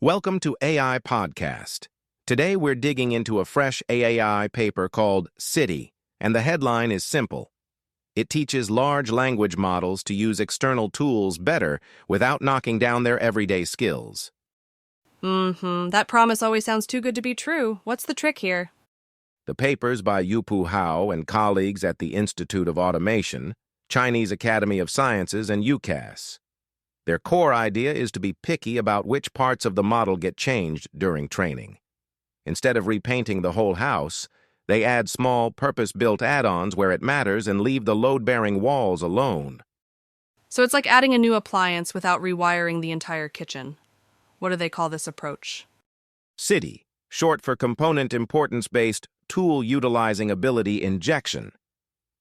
Welcome to AI Podcast. Today we're digging into a fresh AAAI paper called CITI, and the headline is simple. It teaches large language models to use external tools better without knocking down their everyday skills. That promise always sounds too good to be true. What's the trick here? The paper's by Yupu and colleagues at the Institute of Automation, Chinese Academy of Sciences, and UCAS. Their core idea is to be picky about which parts of the model get changed during training. Instead of repainting the whole house, they add small, purpose-built add-ons where it matters and leave the load-bearing walls alone. So it's like adding a new appliance without rewiring the entire kitchen. What do they call this approach? CITI, short for Component Importance-Based Tool Utilizing Ability Injection.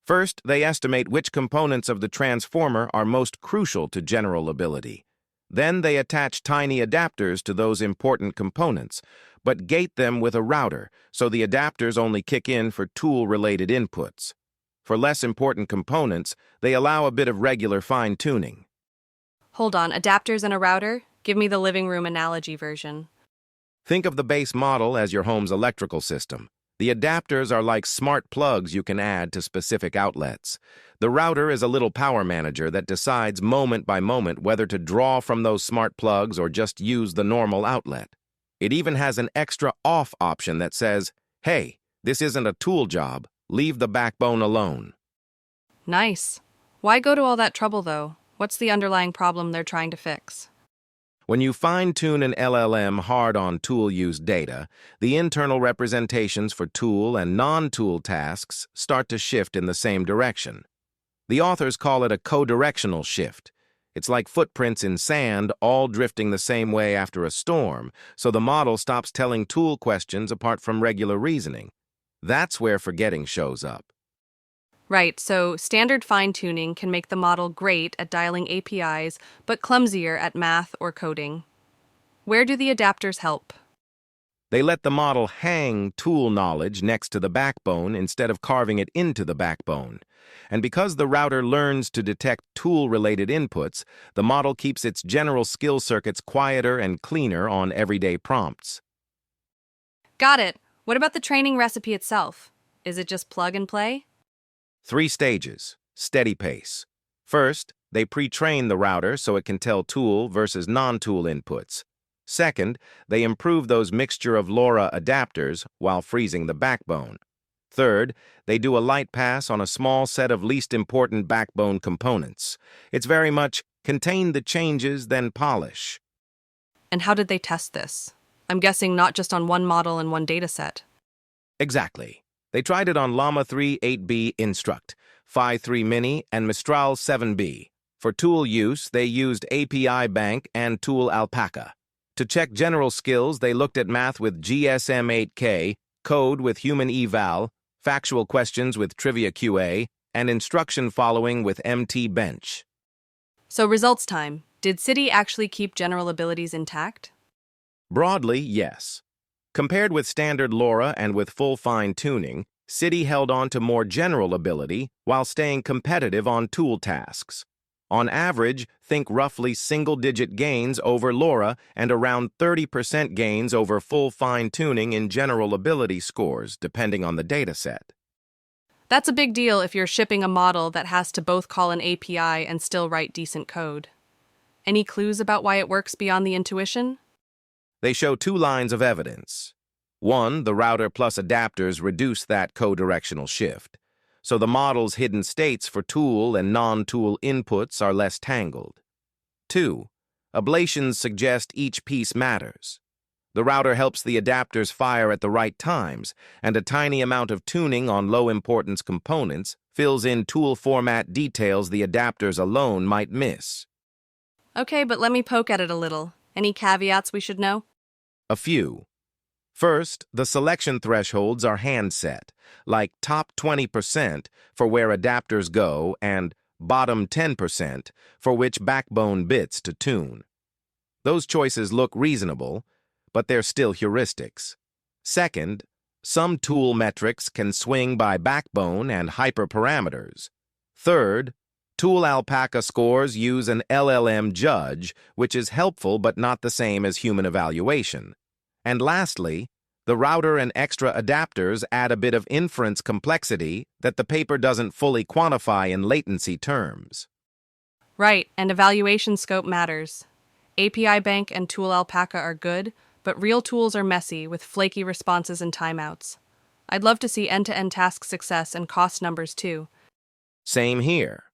First, they estimate which components of the transformer are most crucial to general ability. Then they attach tiny adapters to those important components, but gate them with a router, so the adapters only kick in for tool-related inputs. For less important components, they allow a bit of regular fine-tuning. Hold on, adapters and a router? Give me the living room analogy version. Think of the base model as your home's electrical system. The adapters are like smart plugs you can add to specific outlets. The router is a little power manager that decides moment by moment whether to draw from those smart plugs or just use the normal outlet. It even has an extra off option that says, "Hey, this isn't a tool job. Leave the backbone alone." Nice. Why go to all that trouble, though? What's the underlying problem they're trying to fix? When you fine-tune an LLM hard on tool-use data, the internal representations for tool and non-tool tasks start to shift in the same direction. The authors call it a codirectional shift. It's like footprints in sand all drifting the same way after a storm, so the model stops telling tool questions apart from regular reasoning. That's where forgetting shows up. Right, so standard fine-tuning can make the model great at dialing APIs, but clumsier at math or coding. Where do the adapters help? They let the model hang tool knowledge next to the backbone instead of carving it into the backbone. And because the router learns to detect tool-related inputs, the model keeps its general skill circuits quieter and cleaner on everyday prompts. Got it. What about the training recipe itself? Is it just plug and play? 3 stages, steady pace. First, they pre-train the router so it can tell tool versus non-tool inputs. Second, they improve those mixture of LoRa adapters while freezing the backbone. Third, they do a light pass on a small set of least important backbone components. It's very much contain the changes, then polish. And how did they test this? I'm guessing not just on one model and one dataset. Exactly. They tried it on Llama 3 8B Instruct, Phi 3 Mini, and Mistral 7B. For tool use, they used API Bank and Tool Alpaca. To check general skills, they looked at math with GSM 8K, code with Human Eval, factual questions with Trivia QA, and instruction following with MT Bench. So results time. Did CITI actually keep general abilities intact? Broadly, yes. Compared with standard LoRa and with full fine-tuning, CITI held on to more general ability while staying competitive on tool tasks. On average, think roughly single-digit gains over LoRa and around 30% gains over full fine-tuning in general ability scores, depending on the dataset. That's a big deal if you're shipping a model that has to both call an API and still write decent code. Any clues about why it works beyond the intuition? They show 2 lines of evidence. 1, the router plus adapters reduce that codirectional shift, so the model's hidden states for tool and non-tool inputs are less tangled. 2, ablations suggest each piece matters. The router helps the adapters fire at the right times, and a tiny amount of tuning on low-importance components fills in tool format details the adapters alone might miss. Okay, but let me poke at it a little. Any caveats we should know? A few. First, the selection thresholds are hand-set, like top 20% for where adapters go and bottom 10% for which backbone bits to tune. Those choices look reasonable, but they're still heuristics. Second, some tool metrics can swing by backbone and hyperparameters. Third, Tool Alpaca scores use an LLM judge, which is helpful but not the same as human evaluation. And lastly, the router and extra adapters add a bit of inference complexity that the paper doesn't fully quantify in latency terms. Right, and evaluation scope matters. API Bank and Tool Alpaca are good, but real tools are messy with flaky responses and timeouts. I'd love to see end-to-end task success and cost numbers too. Same here.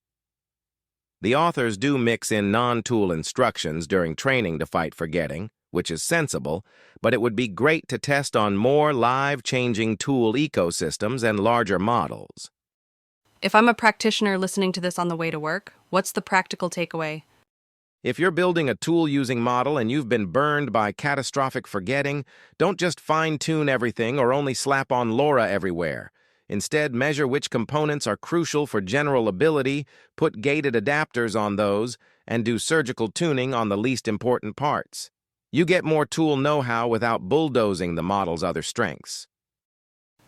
The authors do mix in non-tool instructions during training to fight forgetting, which is sensible, but it would be great to test on more live-changing tool ecosystems and larger models. If I'm a practitioner listening to this on the way to work, what's the practical takeaway? If you're building a tool-using model and you've been burned by catastrophic forgetting, don't just fine-tune everything or only slap on LoRa everywhere. Instead, measure which components are crucial for general ability, put gated adapters on those, and do surgical tuning on the least important parts. You get more tool know-how without bulldozing the model's other strengths.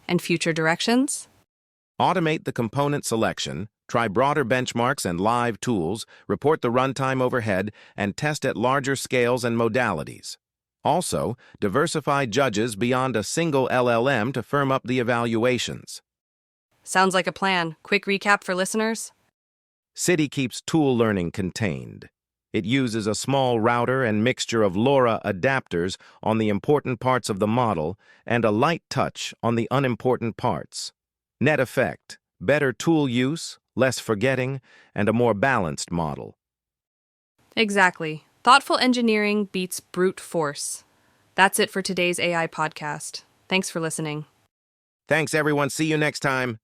And future directions? Automate the component selection, try broader benchmarks and live tools, report the runtime overhead, and test at larger scales and modalities. Also, diversify judges beyond a single LLM to firm up the evaluations. Sounds like a plan. Quick recap for listeners? CITI keeps tool learning contained. It uses a small router and mixture of LoRa adapters on the important parts of the model and a light touch on the unimportant parts. Net effect: better tool use, less forgetting, and a more balanced model. Exactly. Thoughtful engineering beats brute force. That's it for today's AI podcast. Thanks for listening. Thanks, everyone. See you next time.